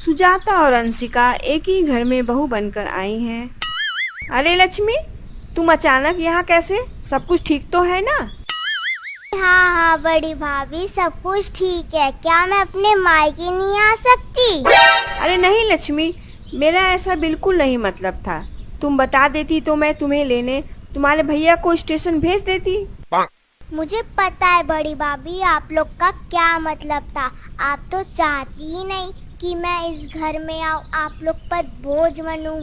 सुजाता और अंशिका एक ही घर में बहू बनकर आई हैं। अरे लक्ष्मी, तुम अचानक यहाँ कैसे? सब कुछ ठीक तो है ना? हाँ हाँ बड़ी भाभी, सब कुछ ठीक है। क्या मैं अपने मायके नहीं आ सकती? अरे नहीं लक्ष्मी, मेरा ऐसा बिल्कुल नहीं मतलब था। तुम बता देती तो मैं तुम्हें लेने तुम्हारे भैया को स्टेशन भेज देती। मुझे पता है बड़ी भाभी, आप लोग का क्या मतलब था। आप तो चाहती ही नहीं कि मैं इस घर में आऊँ, आप लोग पर बोझ बनूं।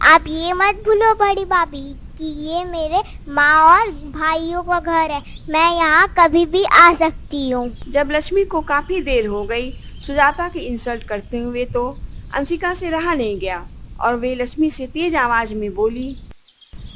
आप ये मत भूलो बड़ी भाभी कि ये मेरे माँ और भाइयों का घर है। मैं यहाँ कभी भी आ सकती हूँ। जब लक्ष्मी को काफी देर हो गई सुजाता की इंसल्ट करते हुए, तो अंशिका से रहा नहीं गया और वे लक्ष्मी से तेज आवाज में बोली,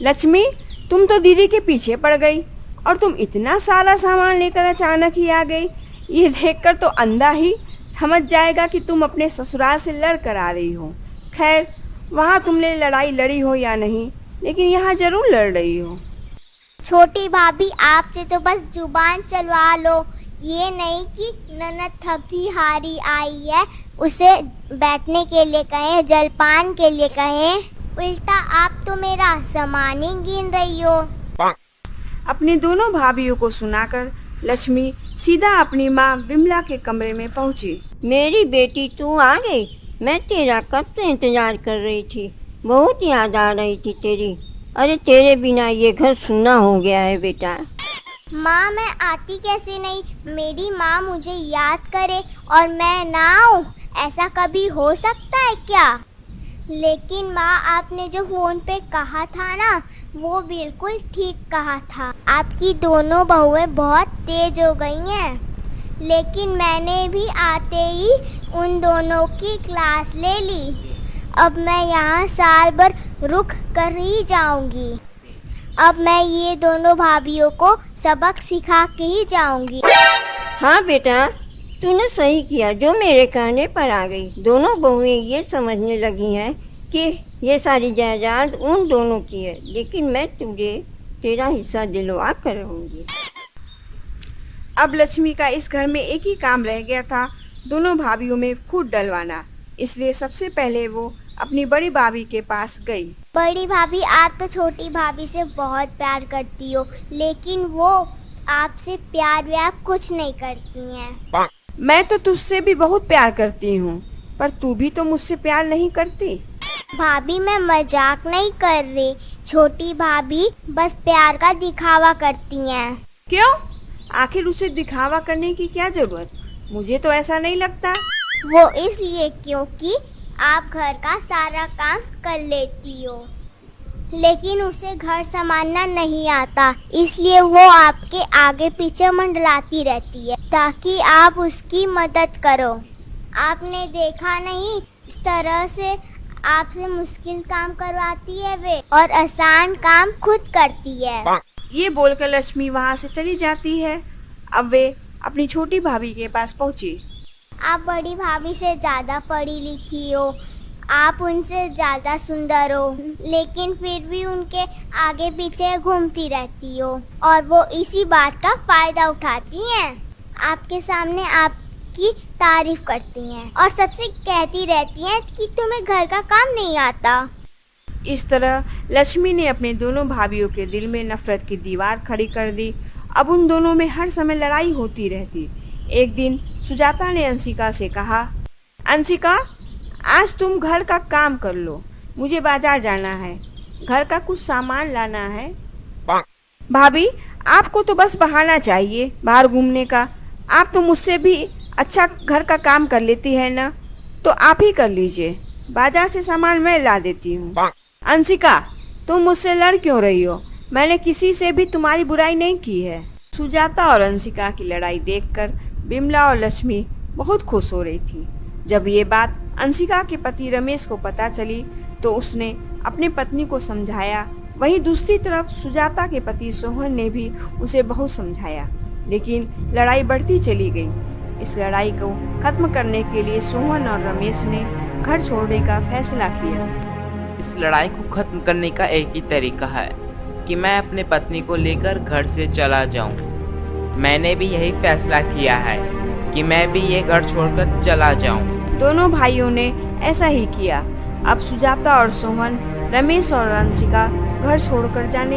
लक्ष्मी, तुम तो दीदी के पीछे पड़ गई और तुम इतना सारा सामान लेकर अचानक ही आ गई। ये देखकर तो अंधा ही समझ जाएगा कि तुम अपने ससुराल से लड़ कर आ रही हो। खैर, वहाँ तुमने लड़ाई लड़ी हो या नहीं, लेकिन यहाँ जरूर लड़ रही हो। छोटी भाभी, आपसे तो बस जुबान चलवा लो। ये नहीं कि ननद थकी हारी आई है, उसे बैठने के लिए कहें, जलपान के लिए कहें। उल्टा आप तो मेरा सामान ही गिन रही हो। अपनी दोनों भाभियों को सुनाकर लक्ष्मी सीधा अपनी माँ विमला के कमरे में पहुँची। मेरी बेटी, तू आ गई? मैं तेरा कब से इंतजार कर रही थी। बहुत याद आ रही थी तेरी। अरे तेरे बिना ये घर सूना हो गया है बेटा। माँ, मैं आती कैसे नहीं? मेरी माँ मुझे याद करे और मैं ना आऊँ, ऐसा कभी हो सकता है क्या? लेकिन माँ, आपने जो फोन पे कहा था ना, वो बिल्कुल ठीक कहा था। आपकी दोनों बहुएं बहुत तेज हो गई हैं। लेकिन मैंने भी आते ही उन दोनों की क्लास ले ली। अब मैं यहाँ साल भर रुक कर ही जाऊंगी। अब मैं ये दोनों भाभियों को सबक सिखा के ही जाऊंगी। हाँ बेटा, तूने सही किया जो मेरे कहने पर आ गई। दोनों बहुएं ये समझने लगी हैं कि ये सारी जायदाद उन दोनों की है, लेकिन मैं तुझे तेरा हिस्सा दिलवा कर रहूंगी। अब लक्ष्मी का इस घर में एक ही काम रह गया था, दोनों भाभियों में फूट डलवाना। इसलिए सबसे पहले वो अपनी बड़ी भाभी के पास गई। बड़ी भाभी, आप तो छोटी भाभी से बहुत प्यार करती हो, लेकिन वो आपसे प्यार व्यार कुछ नहीं करती हैं। मैं तो तुझसे भी बहुत प्यार करती हूँ, पर तू भी तो मुझसे प्यार नहीं करती। भाभी, मैं मजाक नहीं कर रही। छोटी भाभी बस प्यार का दिखावा करती हैं। क्यों? आखिर उसे दिखावा करने की क्या जरूरत? मुझे तो ऐसा नहीं लगता। वो इसलिए क्योंकि आप घर का सारा काम कर लेती हो, लेकिन उसे घर संभालना नहीं आता। इसलिए वो आपके आगे पीछे मंडलाती रहती है ताकि आप उसकी मदद करो। आपने देखा नहीं, इस तरह से आपसे मुश्किल काम करवाती है वे, और आसान काम खुद करती है। ये बोलकर लक्ष्मी वहाँ से चली जाती है। अब वे अपनी छोटी भाभी के पास पहुँची। आप बड़ी भाभी से ज्यादा पढ़ी लिखी हो, आप उनसे ज्यादा सुंदर हो, लेकिन फिर भी उनके आगे पीछे घूमती रहती हो और वो इसी बात का फायदा उठाती हैं। आपके सामने आपकी तारीफ करती हैं और सबसे कहती रहती हैं कि तुम्हें घर का काम नहीं आता। इस तरह लक्ष्मी ने अपने दोनों भाभियों के दिल में नफरत की दीवार खड़ी कर दी। अब उन दोनों में हर समय लड़ाई होती रहती। एक दिन सुजाता ने अंशिका से कहा, अंशिका, आज तुम घर का काम कर लो, मुझे बाजार जाना है, घर का कुछ सामान लाना है। भाभी, आपको तो बस बहाना चाहिए बाहर घूमने का। आप तो मुझसे भी अच्छा घर का काम कर लेती है ना, तो आप ही कर लीजिए। बाजार से सामान मैं ला देती हूँ। अंशिका, तुम मुझसे लड़ क्यों रही हो? मैंने किसी से भी तुम्हारी बुराई नहीं की है। सुजाता और अंशिका की लड़ाई देखकर विमला और लक्ष्मी बहुत खुश हो रही थी। जब ये बात अंशिका के पति रमेश को पता चली तो उसने अपनी पत्नी को समझाया। वहीं दूसरी तरफ सुजाता के पति सोहन ने भी उसे बहुत समझाया, लेकिन लड़ाई बढ़ती चली गई। इस लड़ाई को खत्म करने के लिए सोहन और रमेश ने घर छोड़ने का फैसला किया। इस लड़ाई को खत्म करने का एक ही तरीका है कि मैं अपने पत्नी को लेकर घर से चला जाऊं। मैंने भी यही फैसला किया है कि मैं भी ये घर छोड़कर चला जाऊं। दोनों भाइयों ने ऐसा ही किया। अब सुजाता और सोहन, रमेश और अंशिका घर छोड़कर जाने